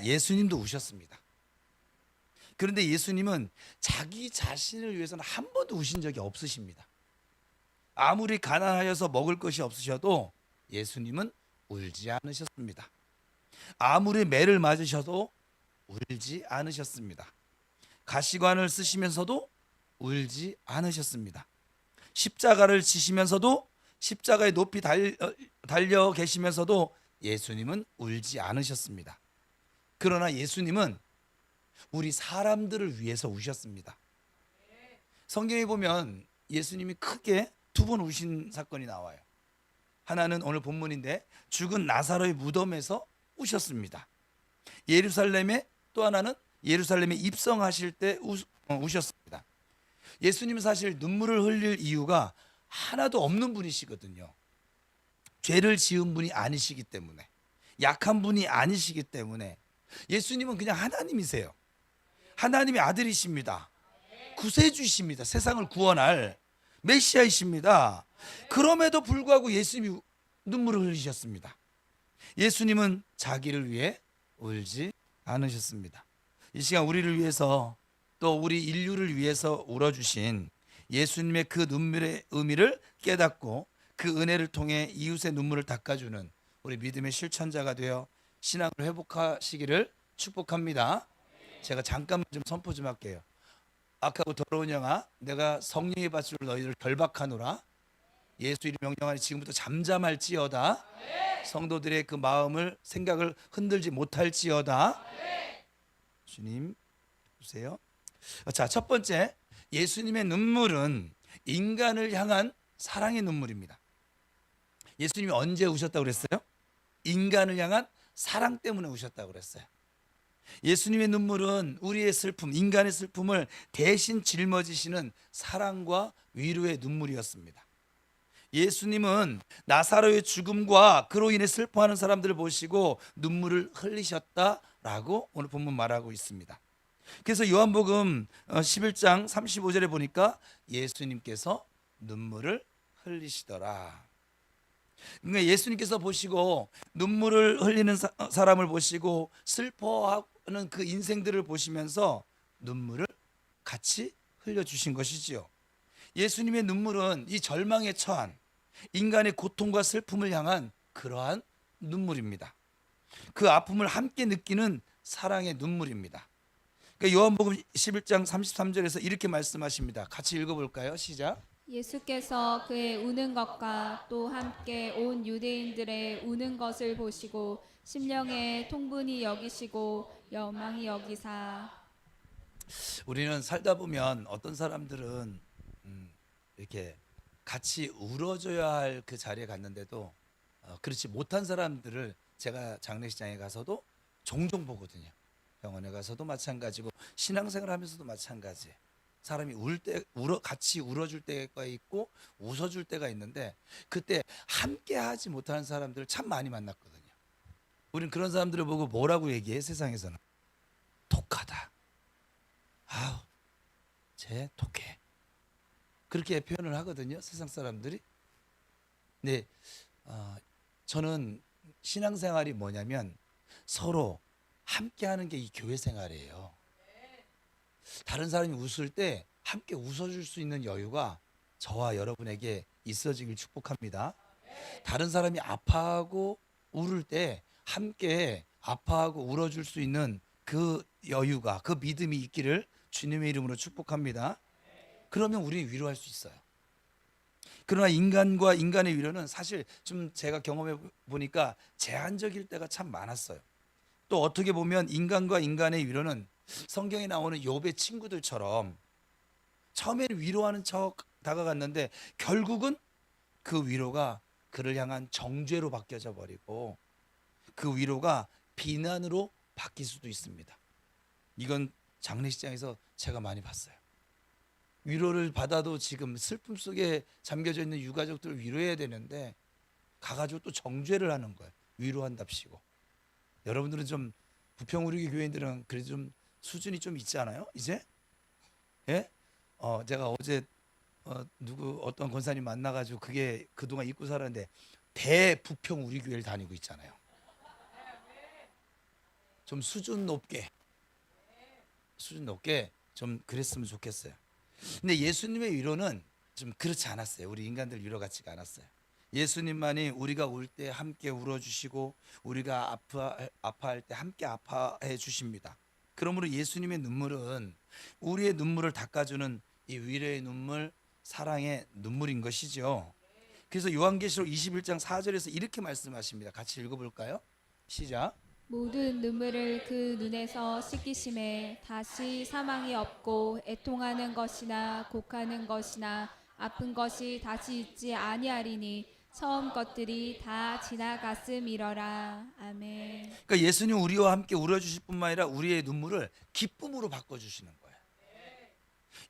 예수님도 우셨습니다. 그런데 예수님은 자기 자신을 위해서는 한 번도 우신 적이 없으십니다. 아무리 가난하여서 먹을 것이 없으셔도 예수님은 울지 않으셨습니다. 아무리 매를 맞으셔도 울지 않으셨습니다. 가시관을 쓰시면서도 울지 않으셨습니다. 십자가를 지시면서도 십자가에 높이 달려 계시면서도 예수님은 울지 않으셨습니다. 그러나 예수님은 우리 사람들을 위해서 우셨습니다. 성경에 보면 예수님이 크게 두 번 우신 사건이 나와요. 하나는 오늘 본문인데 죽은 나사로의 무덤에서 우셨습니다. 예루살렘에, 또 하나는 예루살렘에 입성하실 때 우셨습니다. 예수님은 사실 눈물을 흘릴 이유가 하나도 없는 분이시거든요. 죄를 지은 분이 아니시기 때문에, 약한 분이 아니시기 때문에. 예수님은 그냥 하나님이세요. 하나님의 아들이십니다. 구세주이십니다. 세상을 구원할 메시아이십니다. 그럼에도 불구하고 예수님이 눈물을 흘리셨습니다. 예수님은 자기를 위해 울지 않으셨습니다. 이 시간 우리를 위해서, 또 우리 인류를 위해서 울어주신 예수님의 그 눈물의 의미를 깨닫고 그 은혜를 통해 이웃의 눈물을 닦아주는 우리 믿음의 실천자가 되어 신앙을 회복하시기를 축복합니다. 제가 잠깐만 좀 선포 좀 할게요. 악하고 더러운 영아, 내가 성령의 밭을 너희를 결박하노라. 예수 이름 명령하니 지금부터 잠잠할지어다. 성도들의 그 마음을, 생각을 흔들지 못할지어다. 주님 보세요. 자, 첫 번째, 예수님의 눈물은 인간을 향한 사랑의 눈물입니다. 예수님이 언제 우셨다고 그랬어요? 인간을 향한 사랑 때문에 우셨다고 그랬어요. 예수님의 눈물은 우리의 슬픔, 인간의 슬픔을 대신 짊어지시는 사랑과 위로의 눈물이었습니다. 예수님은 나사로의 죽음과 그로 인해 슬퍼하는 사람들을 보시고 눈물을 흘리셨다라고 오늘 본문 말하고 있습니다. 그래서 요한복음 11장 35절에 보니까 예수님께서 눈물을 흘리시더라. 그러니까 예수님께서 보시고 눈물을 흘리는 사람을 보시고 슬퍼하는 그 인생들을 보시면서 눈물을 같이 흘려주신 것이지요. 예수님의 눈물은 이 절망에 처한 인간의 고통과 슬픔을 향한 그러한 눈물입니다. 그 아픔을 함께 느끼는 사랑의 눈물입니다. 그러니까 요한복음 11장 33절에서 이렇게 말씀하십니다. 같이 읽어볼까요? 시작. 예수께서 그의 우는 것과 또 함께 온 유대인들의 우는 것을 보시고 심령에 통분히 여기시고 열망히 여기사. 우리는 살다 보면 어떤 사람들은 이렇게 같이 울어줘야 할 그 자리에 갔는데도 그렇지 못한 사람들을 제가 장례식장에 가서도 종종 보거든요. 병원에 가서도 마찬가지고 신앙생활 하면서도 마찬가지. 사람이 같이 울어줄 때가 있고 웃어줄 때가 있는데 그때 함께 하지 못하는 사람들을 참 많이 만났거든요. 우린 그런 사람들을 보고 뭐라고 얘기해? 세상에서는 독하다. 아우, 쟤 독해. 그렇게 표현을 하거든요. 세상 사람들이. 네, 저는 신앙생활이 뭐냐면 서로 함께하는 게 이 교회 생활이에요. 다른 사람이 웃을 때 함께 웃어줄 수 있는 여유가 저와 여러분에게 있어지길 축복합니다. 다른 사람이 아파하고 울을 때 함께 아파하고 울어줄 수 있는 그 여유가, 그 믿음이 있기를 주님의 이름으로 축복합니다. 그러면 우리는 위로할 수 있어요. 그러나 인간과 인간의 위로는 사실 좀 제가 경험해 보니까 제한적일 때가 참 많았어요. 또 어떻게 보면 인간과 인간의 위로는 성경에 나오는 욥의 친구들처럼 처음에는 위로하는 척 다가갔는데 결국은 그 위로가 그를 향한 정죄로 바뀌어져 버리고 그 위로가 비난으로 바뀔 수도 있습니다. 이건 장례식장에서 제가 많이 봤어요. 위로를 받아도 지금 슬픔 속에 잠겨져 있는 유가족들을 위로해야 되는데 가가지고 또 정죄를 하는 거예요. 위로한답시고. 여러분들은 좀 부평우리교 교인들은 그래도 좀 수준이 좀 있지 않아요? 이제? 예? 제가 어제 어떤 권사님 만나가지고 그게 그동안 잊고 살았는데 대부평우리교회를 다니고 있잖아요. 좀 수준 높게 좀 그랬으면 좋겠어요. 근데 예수님의 위로는 좀 그렇지 않았어요. 우리 인간들 위로 같지가 않았어요. 예수님만이 우리가 울 때 함께 울어주시고 우리가 아파할 때 함께 아파해 주십니다. 그러므로 예수님의 눈물은 우리의 눈물을 닦아주는 이 위로의 눈물, 사랑의 눈물인 것이죠. 그래서 요한계시록 21장 4절에서 이렇게 말씀하십니다. 같이 읽어볼까요? 시작. 모든 눈물을 그 눈에서 씻기심에 다시 사망이 없고 애통하는 것이나 곡하는 것이나 아픈 것이 다시 있지 아니하리니 처음 것들이 다 지나갔음이러라. 아멘. 그러니까 예수님 우리와 함께 울어주실 뿐만 아니라 우리의 눈물을 기쁨으로 바꿔주시는 거예요.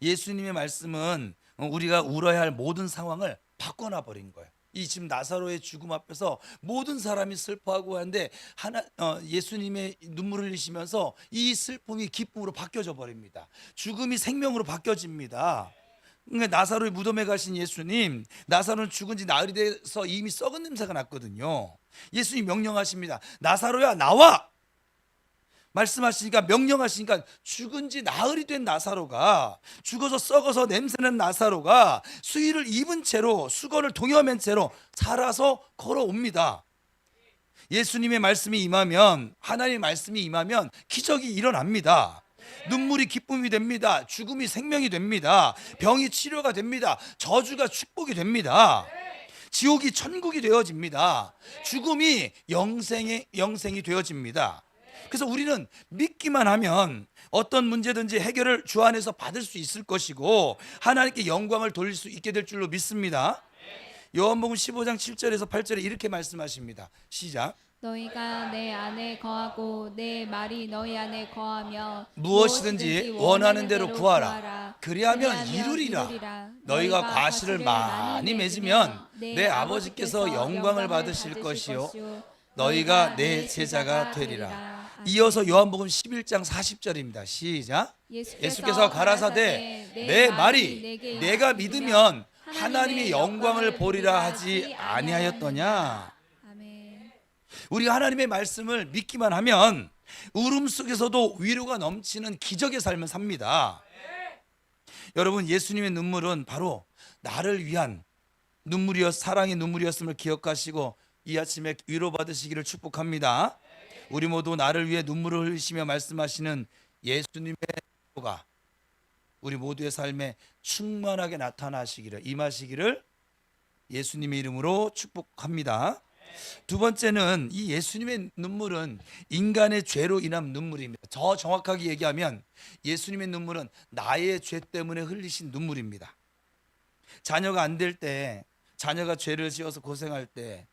예수님의 말씀은 우리가 울어야 할 모든 상황을 바꿔놔 버린 거예요. 이 지금 나사로의 죽음 앞에서 모든 사람이 슬퍼하고 하는데 예수님의 눈물을 흘리시면서 이 슬픔이 기쁨으로 바뀌어져 버립니다. 죽음이 생명으로 바뀌어집니다. 그러니까 나사로의 무덤에 가신 예수님, 나사로는 죽은 지 나흘이 돼서 이미 썩은 냄새가 났거든요. 예수님 명령하십니다. 나사로야 나와! 말씀하시니까, 명령하시니까 죽은 지 나흘이 된 나사로가, 죽어서 썩어서 냄새나는 나사로가 수의를 입은 채로, 수건을 동여맨 채로 살아서 걸어옵니다. 예수님의 말씀이 임하면, 하나님의 말씀이 임하면 기적이 일어납니다. 눈물이 기쁨이 됩니다. 죽음이 생명이 됩니다. 병이 치료가 됩니다. 저주가 축복이 됩니다. 지옥이 천국이 되어집니다. 죽음이 영생이 되어집니다. 그래서 우리는 믿기만 하면 어떤 문제든지 해결을 주 안에서 받을 수 있을 것이고 하나님께 영광을 돌릴 수 있게 될 줄로 믿습니다. 요한복음 15장 7절에서 8절에 이렇게 말씀하십니다. 시작. 너희가 내 안에 거하고 내 말이 너희 안에 거하며 무엇이든지 원하는 대로 구하라. 그리하면 이루리라. 너희가 과실을 많이 맺으면 내 아버지께서 영광을 받으실 것이요 너희가 내 제자가 되리라. 이어서 요한복음 11장 40절입니다. 시작. 예수께서 가라사대 내 말이 내가 믿으면 하나님의 영광을 보리라 하지 아니하였더냐. 아멘. 우리가 하나님의 말씀을 믿기만 하면 울음 속에서도 위로가 넘치는 기적의 삶을 삽니다. 여러분, 예수님의 눈물은 바로 나를 위한 사랑의 눈물이었음을 기억하시고 이 아침에 위로받으시기를 축복합니다. 우리 모두 나를 위해 눈물을 흘리시며 말씀하시는 예수님의 위로가 우리 모두의 삶에 충만하게 나타나시기를, 임하시기를 예수님의 이름으로 축복합니다. 두 번째는 이 예수님의 눈물은 인간의 죄로 인한 눈물입니다. 더 정확하게 얘기하면 예수님의 눈물은 나의 죄 때문에 흘리신 눈물입니다. 자녀가 안 될 때, 자녀가 죄를 지어서 고생할 때,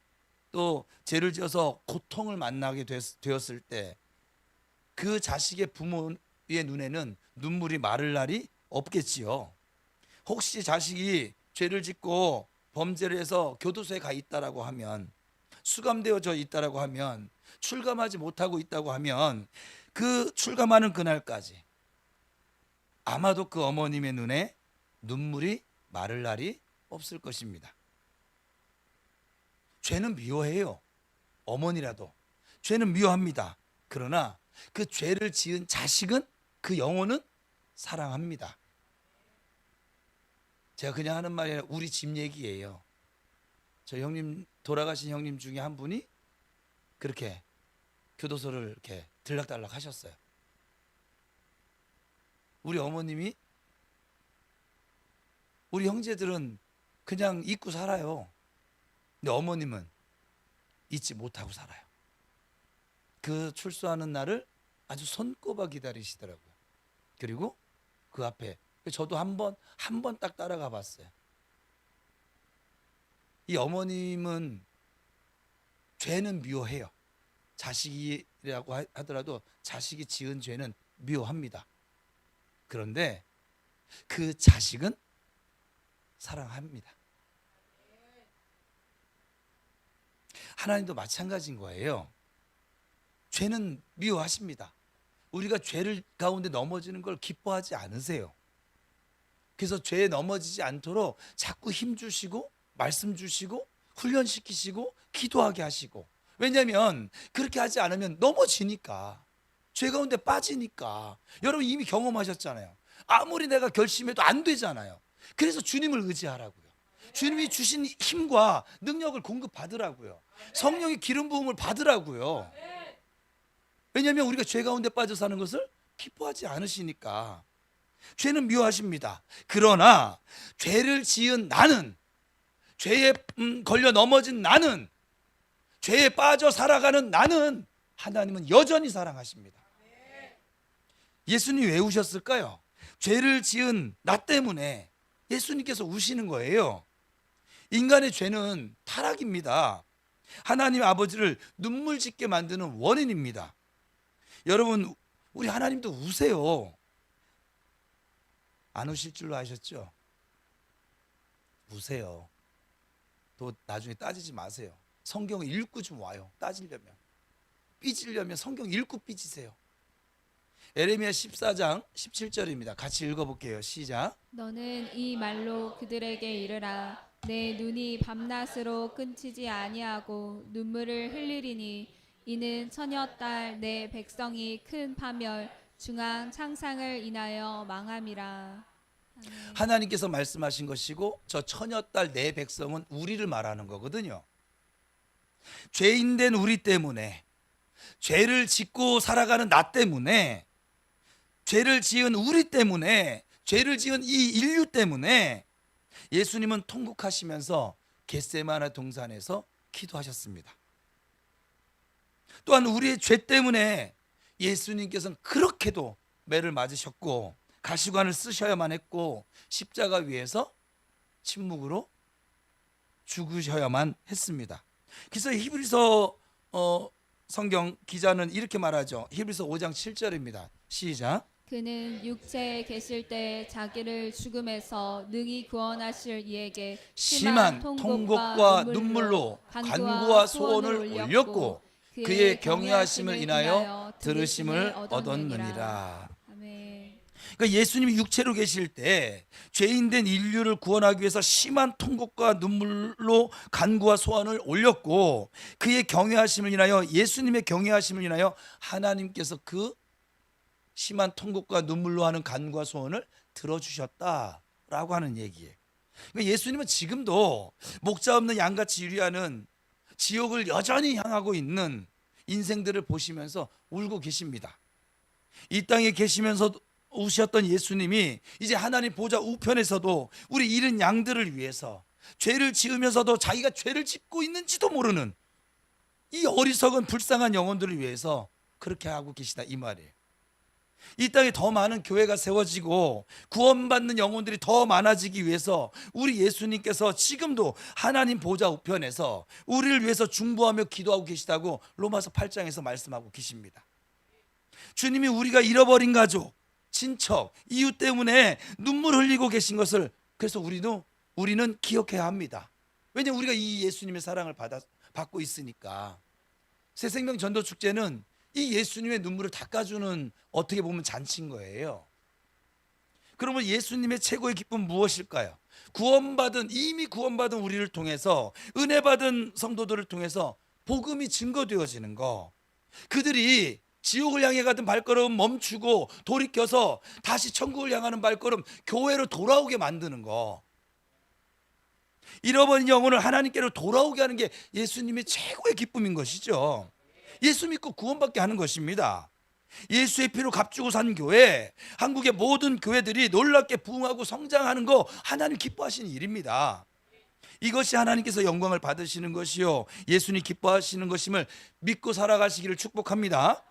또 죄를 지어서 고통을 만나게 되었을 때 그 자식의 부모의 눈에는 눈물이 마를 날이 없겠지요. 혹시 자식이 죄를 짓고 범죄를 해서 교도소에 가 있다라고 하면, 수감되어져 있다라고 하면, 출감하지 못하고 있다고 하면 그 출감하는 그날까지 아마도 그 어머님의 눈에 눈물이 마를 날이 없을 것입니다. 죄는 미워해요. 어머니라도 죄는 미워합니다. 그러나 그 죄를 지은 자식은, 그 영혼은 사랑합니다. 제가 그냥 하는 말이 아니라 우리 집 얘기예요. 저 형님, 돌아가신 형님 중에 한 분이 그렇게 교도소를 이렇게 들락달락 하셨어요. 우리 어머님이, 우리 형제들은 그냥 잊고 살아요. 근데 어머님은 잊지 못하고 살아요. 그 출소하는 날을 아주 손꼽아 기다리시더라고요. 그리고 그 앞에 저도 한 번 딱 따라가 봤어요. 이 어머님은 죄는 미워해요. 자식이라고 하더라도 자식이 지은 죄는 미워합니다. 그런데 그 자식은 사랑합니다. 하나님도 마찬가지인 거예요. 죄는 미워하십니다. 우리가 죄를 가운데 넘어지는 걸 기뻐하지 않으세요. 그래서 죄에 넘어지지 않도록 자꾸 힘 주시고 말씀 주시고 훈련시키시고 기도하게 하시고, 왜냐하면 그렇게 하지 않으면 넘어지니까. 죄 가운데 빠지니까. 여러분 이미 경험하셨잖아요. 아무리 내가 결심해도 안 되잖아요. 그래서 주님을 의지하라고요. 주님이 주신 힘과 능력을 공급받으라고요. 성령의 기름 부음을 받으라고요. 왜냐하면 우리가 죄 가운데 빠져 사는 것을 기뻐하지 않으시니까. 죄는 미워하십니다. 그러나 죄를 지은 나는, 죄에 걸려 넘어진 나는, 죄에 빠져 살아가는 나는 하나님은 여전히 사랑하십니다. 예수님이 왜 우셨을까요? 죄를 지은 나 때문에 예수님께서 우시는 거예요. 인간의 죄는 타락입니다. 하나님 아버지를 눈물 짓게 만드는 원인입니다. 여러분, 우리 하나님도 우세요. 안 우실 줄로 아셨죠? 우세요. 또 나중에 따지지 마세요. 성경 읽고 좀 와요. 따지려면, 삐지려면 성경 읽고 삐지세요. 에레미야 14장 17절입니다. 같이 읽어볼게요. 시작. 너는 이 말로 그들에게 이르라. 내 눈이 밤낮으로 끊치지 아니하고 눈물을 흘리리니 이는 처녀딸 내 백성이 큰 파멸 중한 창상을 인하여 망함이라. 아멘. 하나님께서 말씀하신 것이고, 저 처녀딸 내 백성은 우리를 말하는 거거든요. 죄인된 우리 때문에, 죄를 짓고 살아가는 나 때문에, 죄를 지은 우리 때문에, 죄를 지은 이 인류 때문에 예수님은 통곡하시면서 겟세마네 동산에서 기도하셨습니다. 또한 우리의 죄 때문에 예수님께서는 그렇게도 매를 맞으셨고 가시관을 쓰셔야만 했고 십자가 위에서 침묵으로 죽으셔야만 했습니다. 그래서 히브리서 성경 기자는 이렇게 말하죠. 히브리서 5장 7절입니다. 시작. 그는 육체에 계실 때 자기를 죽음에서 능히 구원하실 이에게 심한 통곡과 눈물로 간구와 소원을 올렸고 그의 경외하심을 인하여 들으심을 얻었느니라. 아멘. 그러니까 예수님이 육체로 계실 때 죄인된 인류를 구원하기 위해서 심한 통곡과 눈물로 간구와 소원을 올렸고 그의 경외하심을 인하여, 예수님의 경외하심을 인하여 하나님께서 그 심한 통곡과 눈물로 하는 간구와 소원을 들어주셨다라고 하는 얘기예요. 그러니까 예수님은 지금도 목자 없는 양같이 유리하는 지옥을 여전히 향하고 있는 인생들을 보시면서 울고 계십니다. 이 땅에 계시면서 우셨던 예수님이 이제 하나님 보좌 우편에서도 우리 잃은 양들을 위해서, 죄를 지으면서도 자기가 죄를 짓고 있는지도 모르는 이 어리석은 불쌍한 영혼들을 위해서 그렇게 하고 계시다, 이 말이에요. 이 땅에 더 많은 교회가 세워지고 구원받는 영혼들이 더 많아지기 위해서 우리 예수님께서 지금도 하나님 보좌 우편에서 우리를 위해서 중보하며 기도하고 계시다고 로마서 8장에서 말씀하고 계십니다. 주님이 우리가 잃어버린 가족, 친척, 이웃 때문에 눈물 흘리고 계신 것을, 그래서 우리는 기억해야 합니다. 왜냐하면 우리가 이 예수님의 사랑을 받고 있으니까. 새생명 전도 축제는 이 예수님의 눈물을 닦아주는, 어떻게 보면 잔치인 거예요. 그러면 예수님의 최고의 기쁨은 무엇일까요? 이미 구원받은 우리를 통해서, 은혜 받은 성도들을 통해서 복음이 증거되어지는 거. 그들이 지옥을 향해 가던 발걸음 멈추고 돌이켜서 다시 천국을 향하는 발걸음, 교회로 돌아오게 만드는 거. 잃어버린 영혼을 하나님께로 돌아오게 하는 게 예수님의 최고의 기쁨인 것이죠. 예수 믿고 구원받게 하는 것입니다. 예수의 피로 값주고 산 교회, 한국의 모든 교회들이 놀랍게 부흥하고 성장하는 거 하나님 기뻐하시는 일입니다. 이것이 하나님께서 영광을 받으시는 것이요 예수님 기뻐하시는 것임을 믿고 살아가시기를 축복합니다.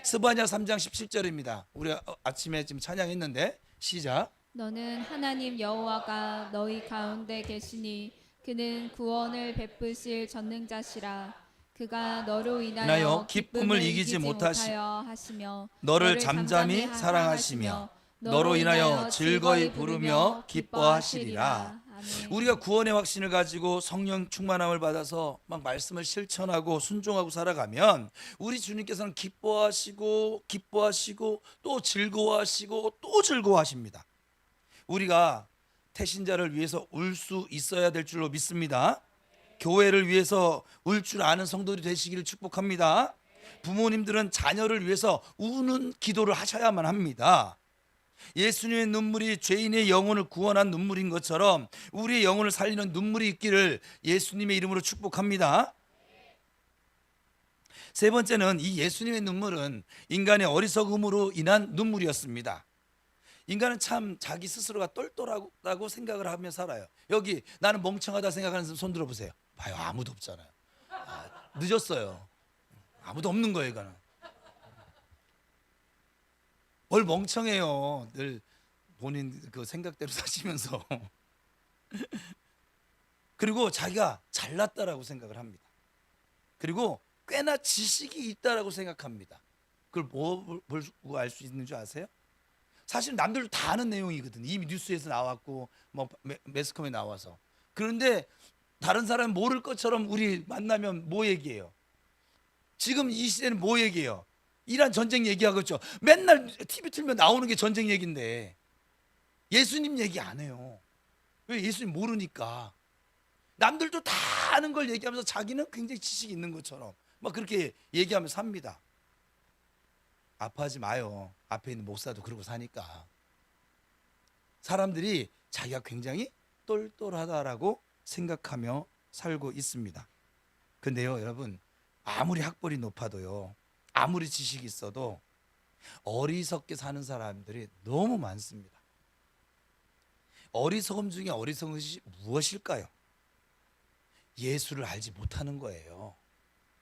스바냐 3장 17절입니다. 우리 아침에 지금 찬양했는데 시작. 너는 하나님 여호와가 너희 가운데 계시니 그는 구원을 베푸실 전능자시라. 그가 너로 인하여 기쁨을 이기지 못하여 하시며 너를 잠잠히 사랑하시며 너로 인하여 즐거이 부르며 기뻐하시리라. 아멘. 우리가 구원의 확신을 가지고 성령 충만함을 받아서 막 말씀을 실천하고 순종하고 살아가면 우리 주님께서는 기뻐하시고 또 즐거워하시고 또 즐거워하십니다. 우리가 태신자를 위해서 울 수 있어야 될 줄로 믿습니다. 교회를 위해서 울 줄 아는 성도들이 되시기를 축복합니다. 부모님들은 자녀를 위해서 우는 기도를 하셔야만 합니다. 예수님의 눈물이 죄인의 영혼을 구원한 눈물인 것처럼 우리의 영혼을 살리는 눈물이 있기를 예수님의 이름으로 축복합니다. 세 번째는 이 예수님의 눈물은 인간의 어리석음으로 인한 눈물이었습니다. 인간은 참 자기 스스로가 똘똘하다고 생각을 하며 살아요. 여기 나는 멍청하다 생각하는 사람 손 들어보세요. 봐요, 아무도 없잖아요. 늦었어요. 아무도 없는 거예요. 이거는 뭘 멍청해요. 늘 본인 그 생각대로 사시면서 그리고 자기가 잘났다라고 생각을 합니다. 그리고 꽤나 지식이 있다라고 생각합니다. 그걸 뭐 보고 알 수 있는 줄 아세요? 사실 남들도 다 아는 내용이거든. 이미 뉴스에서 나왔고 뭐 매스컴에 나와서. 그런데 다른 사람 모를 것처럼 우리 만나면 뭐 얘기해요? 지금 이 시대는 뭐 얘기해요? 이란 전쟁 얘기하고 있죠. 맨날 TV 틀면 나오는 게 전쟁 얘기인데 예수님 얘기 안 해요. 왜? 예수님 모르니까. 남들도 다 아는 걸 얘기하면서 자기는 굉장히 지식이 있는 것처럼 막 그렇게 얘기하면서 삽니다. 아파하지 마요. 앞에 있는 목사도 그러고 사니까. 사람들이 자기가 굉장히 똘똘하다라고 생각하며 살고 있습니다. 근데요, 여러분, 아무리 학벌이 높아도요, 아무리 지식이 있어도 어리석게 사는 사람들이 너무 많습니다. 어리석음 중에 어리석은 것이 무엇일까요? 예수를 알지 못하는 거예요.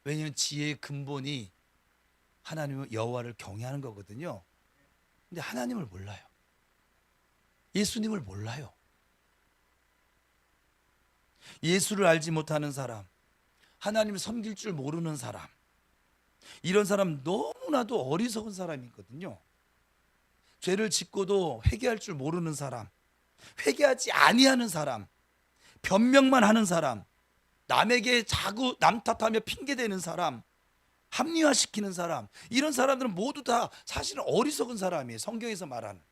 왜냐하면 지혜의 근본이 하나님의 여호와를 경외하는 거거든요. 근데 하나님을 몰라요. 예수님을 몰라요. 예수를 알지 못하는 사람, 하나님을 섬길 줄 모르는 사람, 이런 사람 너무나도 어리석은 사람이거든요. 죄를 짓고도 회개할 줄 모르는 사람, 회개하지 아니하는 사람, 변명만 하는 사람, 남에게 자꾸 남 탓하며 핑계대는 사람, 합리화시키는 사람, 이런 사람들은 모두 다 사실은 어리석은 사람이에요. 성경에서 말하는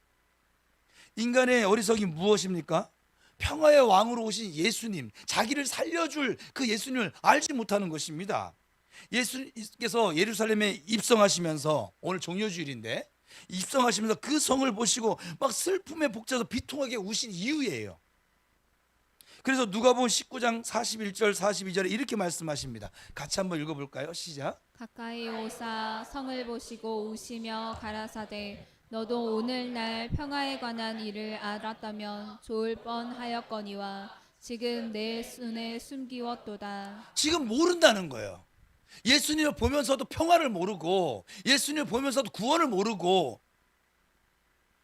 인간의 어리석이 무엇입니까? 평화의 왕으로 오신 예수님, 자기를 살려줄 그 예수님을 알지 못하는 것입니다. 예수님께서 예루살렘에 입성하시면서, 오늘 종려주일인데 입성하시면서 그 성을 보시고 막 슬픔에 벅차서 비통하게 우신 이유예요. 그래서 누가복음 19장 41절 42절에 이렇게 말씀하십니다. 같이 한번 읽어볼까요? 시작. 가까이 오사 성을 보시고 우시며 가라사대 너도 오늘날 평화에 관한 일을 알았다면 좋을 뻔하였거니와 지금 내 손에 숨기웠도다. 지금 모른다는 거예요. 예수님을 보면서도 평화를 모르고, 예수님을 보면서도 구원을 모르고,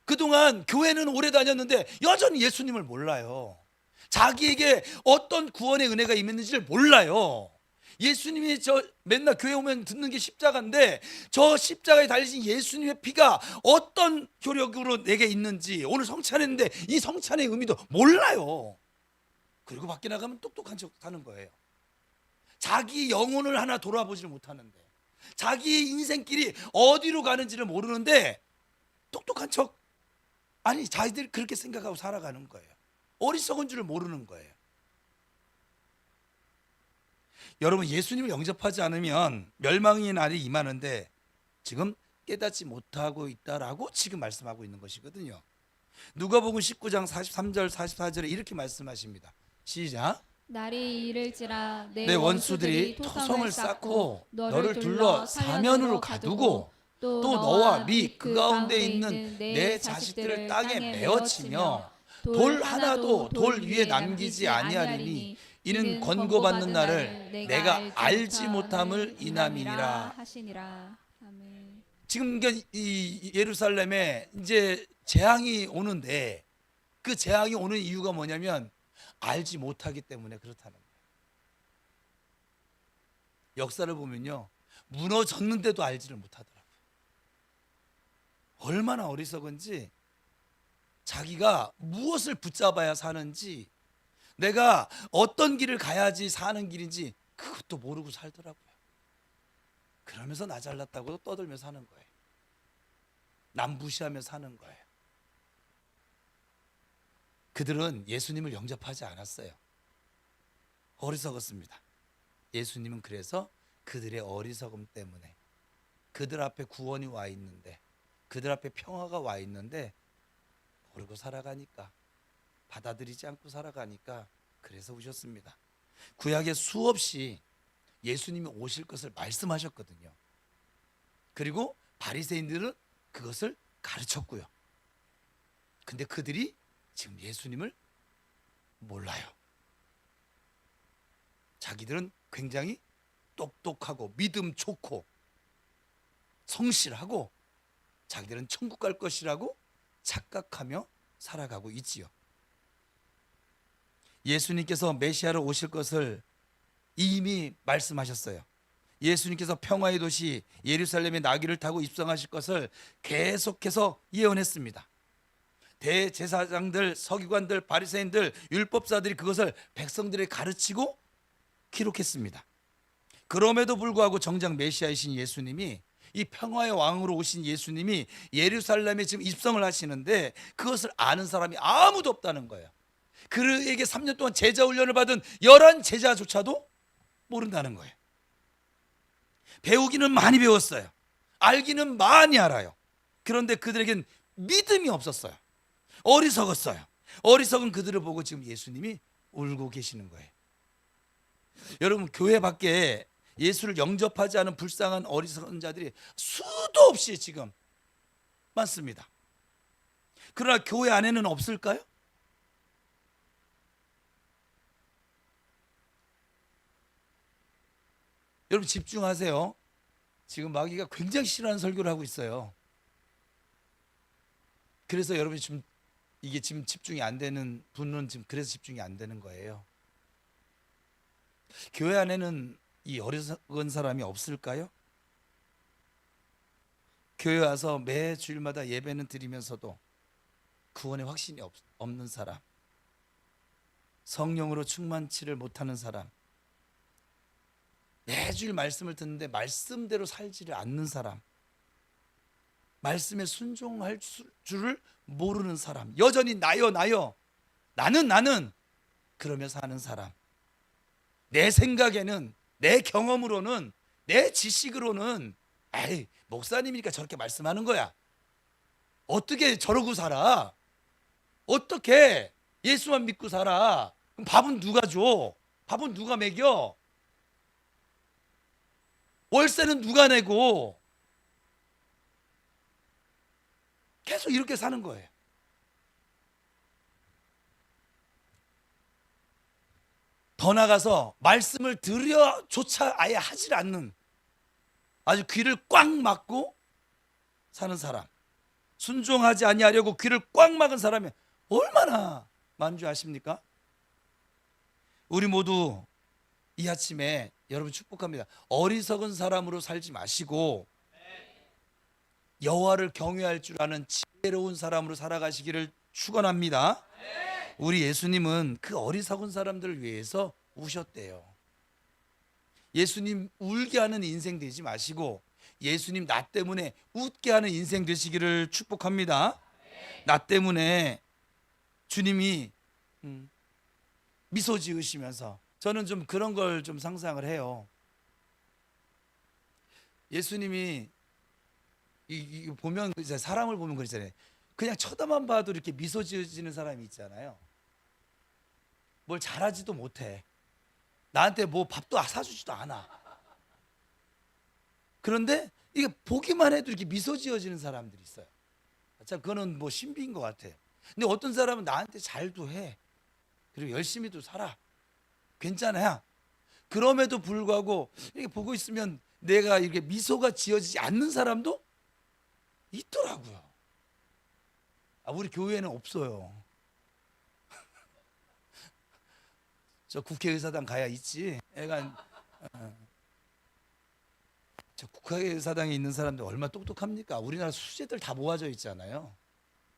그동안 교회는 오래 다녔는데 여전히 예수님을 몰라요. 자기에게 어떤 구원의 은혜가 임했는지를 몰라요. 예수님이 저 맨날 교회 오면 듣는 게 십자가인데, 저 십자가에 달리신 예수님의 피가 어떤 효력으로 내게 있는지, 오늘 성찬했는데 이 성찬의 의미도 몰라요. 그리고 밖에 나가면 똑똑한 척 하는 거예요. 자기 영혼을 하나 돌아보지를 못하는데, 자기 인생길이 어디로 가는지를 모르는데 똑똑한 척, 아니 자기들 그렇게 생각하고 살아가는 거예요. 어리석은 줄을 모르는 거예요. 여러분, 예수님을 영접하지 않으면 멸망의 날이 임하는데 지금 깨닫지 못하고 있다라고 지금 말씀하고 있는 것이거든요. 누가복음 19장 43절 44절에 이렇게 말씀하십니다. 시작. 날이 이를지라 내 원수들이 토성을 쌓고 너를 둘러 사면으로 가두고 또 너와 및 그 가운데 있는 내 자식들을 땅에 메어치며 돌 하나도 돌 위에 남기지 아니하리니 이는 권고받는 날을 내가 알지 못함을 인함이니라 하시니라. 아멘. 지금 이 예루살렘에 이제 재앙이 오는데, 그 재앙이 오는 이유가 뭐냐면 알지 못하기 때문에 그렇다는 거예요. 역사를 보면요, 무너졌는데도 알지를 못하더라고요. 얼마나 어리석은지, 자기가 무엇을 붙잡아야 사는지, 내가 어떤 길을 가야지 사는 길인지 그것도 모르고 살더라고요. 그러면서 나 잘났다고 떠들며 사는 거예요. 남 무시하며 사는 거예요. 그들은 예수님을 영접하지 않았어요. 어리석었습니다. 예수님은 그래서 그들의 어리석음 때문에 그들 앞에 구원이 와 있는데, 그들 앞에 평화가 와 있는데 모르고 살아가니까, 받아들이지 않고 살아가니까 그래서 오셨습니다. 구약에 수없이 예수님이 오실 것을 말씀하셨거든요. 그리고 바리새인들은 그것을 가르쳤고요. 근데 그들이 지금 예수님을 몰라요. 자기들은 굉장히 똑똑하고 믿음 좋고 성실하고 자기들은 천국 갈 것이라고 착각하며 살아가고 있지요. 예수님께서 메시아로 오실 것을 이미 말씀하셨어요. 예수님께서 평화의 도시 예루살렘에 나귀를 타고 입성하실 것을 계속해서 예언했습니다. 대제사장들, 서기관들, 바리새인들, 율법사들이 그것을 백성들에게 가르치고 기록했습니다. 그럼에도 불구하고 정작 메시아이신 예수님이, 이 평화의 왕으로 오신 예수님이 예루살렘에 지금 입성을 하시는데 그것을 아는 사람이 아무도 없다는 거예요. 그에게 3년 동안 제자 훈련을 받은 11 제자조차도 모른다는 거예요. 배우기는 많이 배웠어요. 알기는 많이 알아요. 그런데 그들에겐 믿음이 없었어요. 어리석었어요. 어리석은 그들을 보고 지금 예수님이 울고 계시는 거예요. 여러분, 교회 밖에 예수를 영접하지 않은 불쌍한 어리석은 자들이 수도 없이 지금 많습니다. 그러나 교회 안에는 없을까요? 여러분 집중하세요. 지금 마귀가 굉장히 싫어하는 설교를 하고 있어요. 그래서 여러분이 지금 이게 지금 집중이 안 되는 분은 지금 그래서 집중이 안 되는 거예요. 교회 안에는 이 어리석은 사람이 없을까요? 교회 와서 매 주일마다 예배는 드리면서도 구원의 확신이 없는 사람, 성령으로 충만치를 못하는 사람, 매주일 말씀을 듣는데 말씀대로 살지를 않는 사람, 말씀에 순종할 줄을 모르는 사람, 여전히 나요 나는 그러면서 사는 사람, 내 생각에는, 내 경험으로는, 내 지식으로는 에이, 목사님이니까 저렇게 말씀하는 거야. 어떻게 저러고 살아? 어떻게 예수만 믿고 살아? 그럼 밥은 누가 줘? 밥은 누가 먹여? 월세는 누가 내고? 계속 이렇게 사는 거예요. 더 나가서 말씀을 들여조차 아예 하질 않는, 아주 귀를 꽉 막고 사는 사람, 순종하지 아니하려고 귀를 꽉 막은 사람이 얼마나 많은 줄 아십니까? 우리 모두 이 아침에 여러분 축복합니다. 어리석은 사람으로 살지 마시고 여호와를 경외할 줄 아는 지혜로운 사람으로 살아가시기를 축원합니다. 우리 예수님은 그 어리석은 사람들을 위해서 우셨대요. 예수님 울게 하는 인생 되지 마시고 예수님 나 때문에 웃게 하는 인생 되시기를 축복합니다. 나 때문에 주님이 미소 지으시면서, 저는 좀 그런 걸 좀 상상을 해요. 예수님이 이 보면 이제 사람을 보면 그러잖아요. 그냥 쳐다만 봐도 이렇게 미소 지어지는 사람이 있잖아요. 뭘 잘하지도 못해. 나한테 뭐 밥도 사주지도 않아. 그런데 이게 보기만 해도 이렇게 미소 지어지는 사람들이 있어요. 참 그거는 뭐 신비인 것 같아요. 근데 어떤 사람은 나한테 잘도 해. 그리고 열심히도 살아. 괜찮아요. 그럼에도 불구하고 이렇게 보고 있으면 내가 이렇게 미소가 지어지지 않는 사람도 있더라고요. 우리 교회에는 없어요. 저 국회의사당 가야 있지. 애가 저 국회의사당에 있는 사람들 얼마나 똑똑합니까? 우리나라 수재들 다 모아져 있잖아요.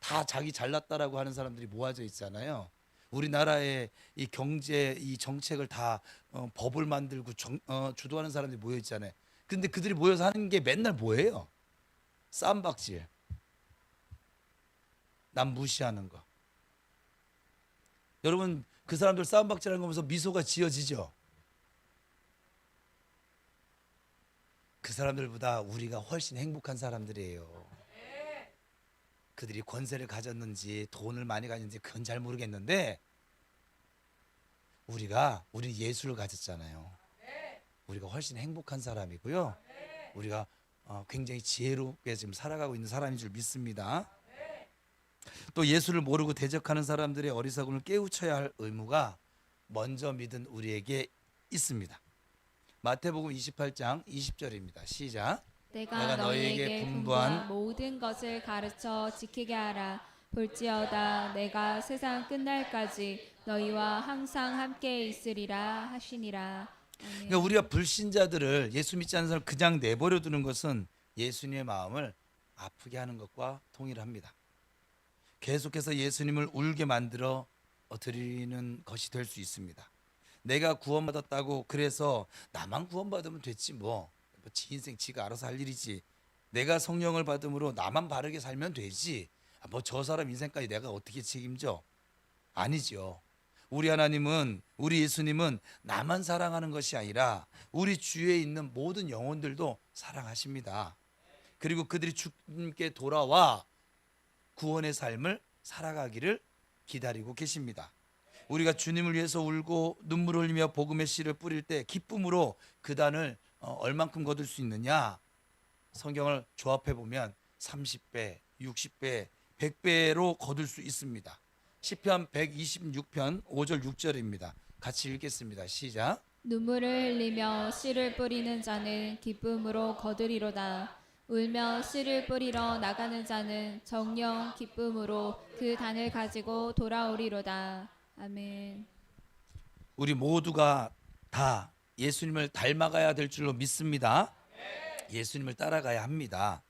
다 자기 잘났다라고 하는 사람들이 모아져 있잖아요. 우리나라의 이 경제, 이 정책을 다 법을 만들고 주도하는 사람들이 모여 있잖아요. 근데 그들이 모여서 하는 게 맨날 뭐예요? 쌈박질, 남 무시하는 거. 여러분 그 사람들 쌈박질하는 거 보면서 미소가 지어지죠. 그 사람들보다 우리가 훨씬 행복한 사람들이에요. 그들이 권세를 가졌는지 돈을 많이 가졌는지 그건 잘 모르겠는데 우리 예수를 가졌잖아요. 우리가 훨씬 행복한 사람이고요. 우리가 굉장히 지혜롭게 지금 살아가고 있는 사람인 줄 믿습니다. 또 예수를 모르고 대적하는 사람들의 어리석음을 깨우쳐야 할 의무가 먼저 믿은 우리에게 있습니다. 마태복음 28장 20절입니다. 시작. 내가 너희에게 분부한 모든 것을 가르쳐 지키게 하라. 볼지어다 내가 세상 끝날까지 너희와 항상 함께 있으리라 하시니라. 아멘. 그러니까 우리가 불신자들을 예수 믿지 않는 사람을 그냥 내버려 두는 것은 예수님의 마음을 아프게 하는 것과 동일합니다. 계속해서 예수님을 울게 만들어 드리는 것이 될 수 있습니다. 내가 구원받았다고 그래서 나만 구원받으면 됐지 지 인생 지가 알아서 할 일이지. 내가 성령을 받음으로 나만 바르게 살면 되지. 저 사람 인생까지 내가 어떻게 책임져? 아니죠. 우리 하나님은, 우리 예수님은 나만 사랑하는 것이 아니라 우리 주위에 있는 모든 영혼들도 사랑하십니다. 그리고 그들이 주님께 돌아와 구원의 삶을 살아가기를 기다리고 계십니다. 우리가 주님을 위해서 울고 눈물을 흘리며 복음의 씨를 뿌릴 때 기쁨으로 그 단을 얼만큼 거둘 수 있느냐? 성경을 조합해 보면 30배, 60배, 100배로 거둘 수 있습니다. 시편 126편 5절 6절입니다. 같이 읽겠습니다. 시작. 눈물을 흘리며 씨를 뿌리는 자는 기쁨으로 거두리로다. 울며 씨를 뿌리러 나가는 자는 정녕 기쁨으로 그 단을 가지고 돌아오리로다. 아멘. 우리 모두가 다 예수님을 닮아가야 될 줄로 믿습니다. 예수님을 따라가야 합니다.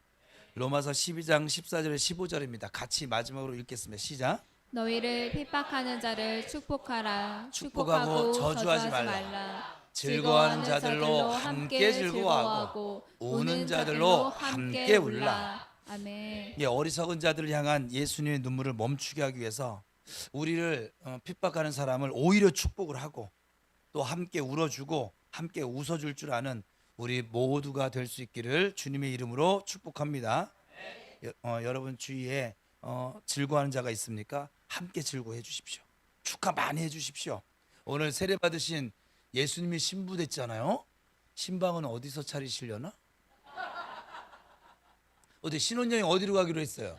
로마서 12장 14절에 15절입니다. 같이 마지막으로 읽겠습니다. 시작. 너희를 핍박하는 자를 축복하라. 축복하고 저주하지 말라. 즐거워하는 자들로 함께 즐거워하고 우는 자들로 함께 울라. 아멘. 어리석은 자들을 향한 예수님의 눈물을 멈추게 하기 위해서 우리를 핍박하는 사람을 오히려 축복을 하고 또 함께 울어주고 함께 웃어줄 줄 아는 우리 모두가 될 수 있기를 주님의 이름으로 축복합니다. 여러분 주위에 즐거워하는 자가 있습니까? 함께 즐거워해 주십시오. 축하 많이 해 주십시오. 오늘 세례 받으신 예수님이 신부 됐잖아요. 신방은 어디서 차리시려나? 어디 신혼여행 어디로 가기로 했어요?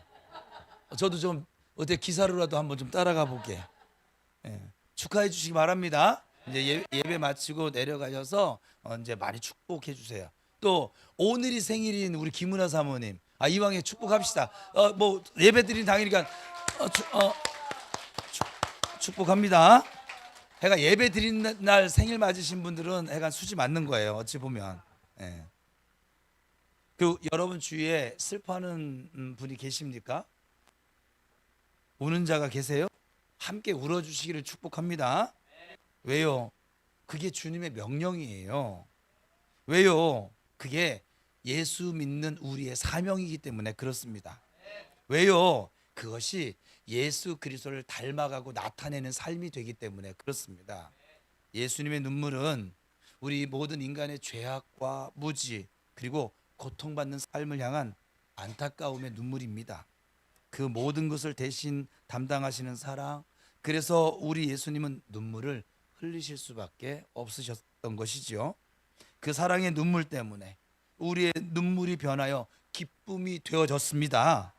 저도 좀 어때 기사로라도 한번 좀 따라가 보게. 축하해 주시기 바랍니다. 이제 예배 마치고 내려가셔서 이제 많이 축복해 주세요. 또 오늘이 생일인 우리 김은아 사모님, 이왕에 축복합시다. 예배 드린 당일이니까 축복합니다. 해가 예배 드린 날 생일 맞으신 분들은 해가 수지 맞는 거예요. 어찌 보면. 그 여러분 주위에 슬퍼하는 분이 계십니까? 우는 자가 계세요? 함께 울어주시기를 축복합니다. 왜요? 그게 주님의 명령이에요. 왜요? 그게 예수 믿는 우리의 사명이기 때문에 그렇습니다. 왜요? 그것이 예수 그리스도를 닮아가고 나타내는 삶이 되기 때문에 그렇습니다. 예수님의 눈물은 우리 모든 인간의 죄악과 무지 그리고 고통받는 삶을 향한 안타까움의 눈물입니다. 그 모든 것을 대신 담당하시는 사랑, 그래서 우리 예수님은 눈물을 흘리실 수밖에 없으셨던 것이지요. 그 사랑의 눈물 때문에 우리의 눈물이 변하여 기쁨이 되어졌습니다.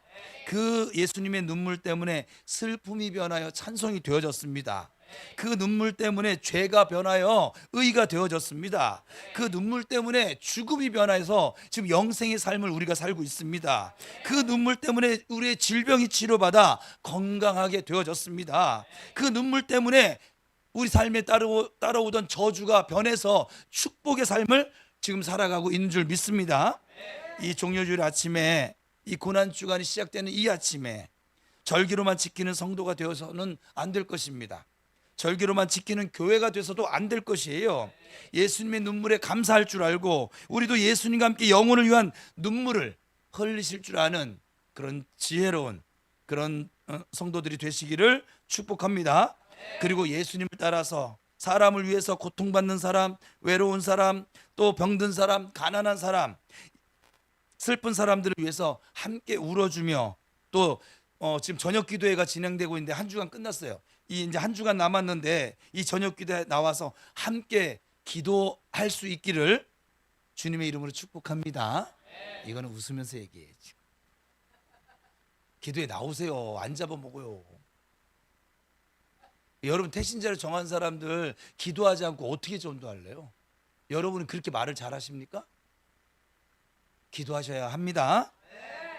그 예수님의 눈물 때문에 슬픔이 변하여 찬송이 되어졌습니다. 그 눈물 때문에 죄가 변하여 의가 되어졌습니다. 그 눈물 때문에 죽음이 변해서 지금 영생의 삶을 우리가 살고 있습니다. 그 눈물 때문에 우리의 질병이 치료받아 건강하게 되어졌습니다. 그 눈물 때문에 우리 삶에 따라오던 저주가 변해서 축복의 삶을 지금 살아가고 있는 줄 믿습니다. 이 종료주일 아침에 이 고난주간이 시작되는 이 아침에 절기로만 지키는 성도가 되어서는 안 될 것입니다. 절기로만 지키는 교회가 돼서도 안 될 것이에요. 예수님의 눈물에 감사할 줄 알고 우리도 예수님과 함께 영혼을 위한 눈물을 흘리실 줄 아는 그런 지혜로운 그런 성도들이 되시기를 축복합니다. 그리고 예수님을 따라서 사람을 위해서 고통받는 사람, 외로운 사람, 또 병든 사람, 가난한 사람, 슬픈 사람들을 위해서 함께 울어주며 또 지금 저녁 기도회가 진행되고 있는데 한 주간 끝났어요. 이 이제 한 주간 남았는데 이 저녁 기도회 나와서 함께 기도할 수 있기를 주님의 이름으로 축복합니다. 이거는 웃으면서 얘기해야지. 기도에 나오세요. 안 잡아먹어요. 여러분 태신자를 정한 사람들 기도하지 않고 어떻게 전도할래요? 여러분은 그렇게 말을 잘하십니까? 기도하셔야 합니다.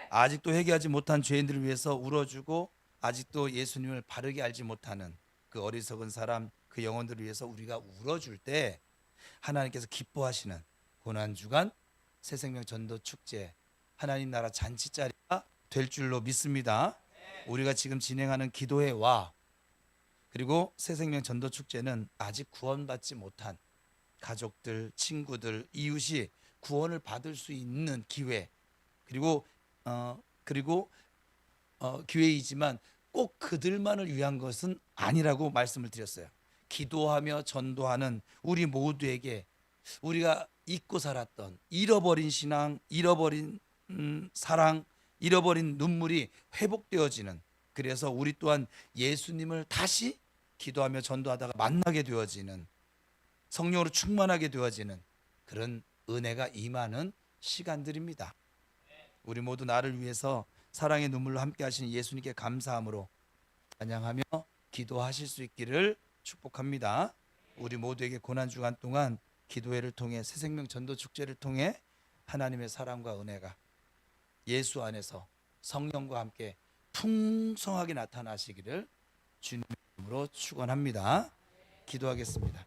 아직도 회개하지 못한 죄인들을 위해서 울어주고 아직도 예수님을 바르게 알지 못하는 그 어리석은 사람, 그 영혼들을 위해서 우리가 울어줄 때 하나님께서 기뻐하시는 고난주간 새생명 전도 축제 하나님 나라 잔치자리가 될 줄로 믿습니다. 우리가 지금 진행하는 기도회와 그리고 새생명 전도 축제는 아직 구원받지 못한 가족들, 친구들, 이웃이 구원을 받을 수 있는 기회 그리고 기회이지만 꼭 그들만을 위한 것은 아니라고 말씀을 드렸어요. 기도하며 전도하는 우리 모두에게 우리가 잊고 살았던 잃어버린 신앙, 잃어버린 사랑, 잃어버린 눈물이 회복되어지는 그래서 우리 또한 예수님을 다시 기도하며 전도하다가 만나게 되어지는 성령으로 충만하게 되어지는 그런 은혜가 임하는 시간들입니다. 우리 모두 나를 위해서 사랑의 눈물로 함께 하신 예수님께 감사함으로 찬양하며 기도하실 수 있기를 축복합니다. 우리 모두에게 고난주간 동안 기도회를 통해 새생명 전도 축제를 통해 하나님의 사랑과 은혜가 예수 안에서 성령과 함께 풍성하게 나타나시기를 주님의 이름으로 축원합니다. 기도하겠습니다.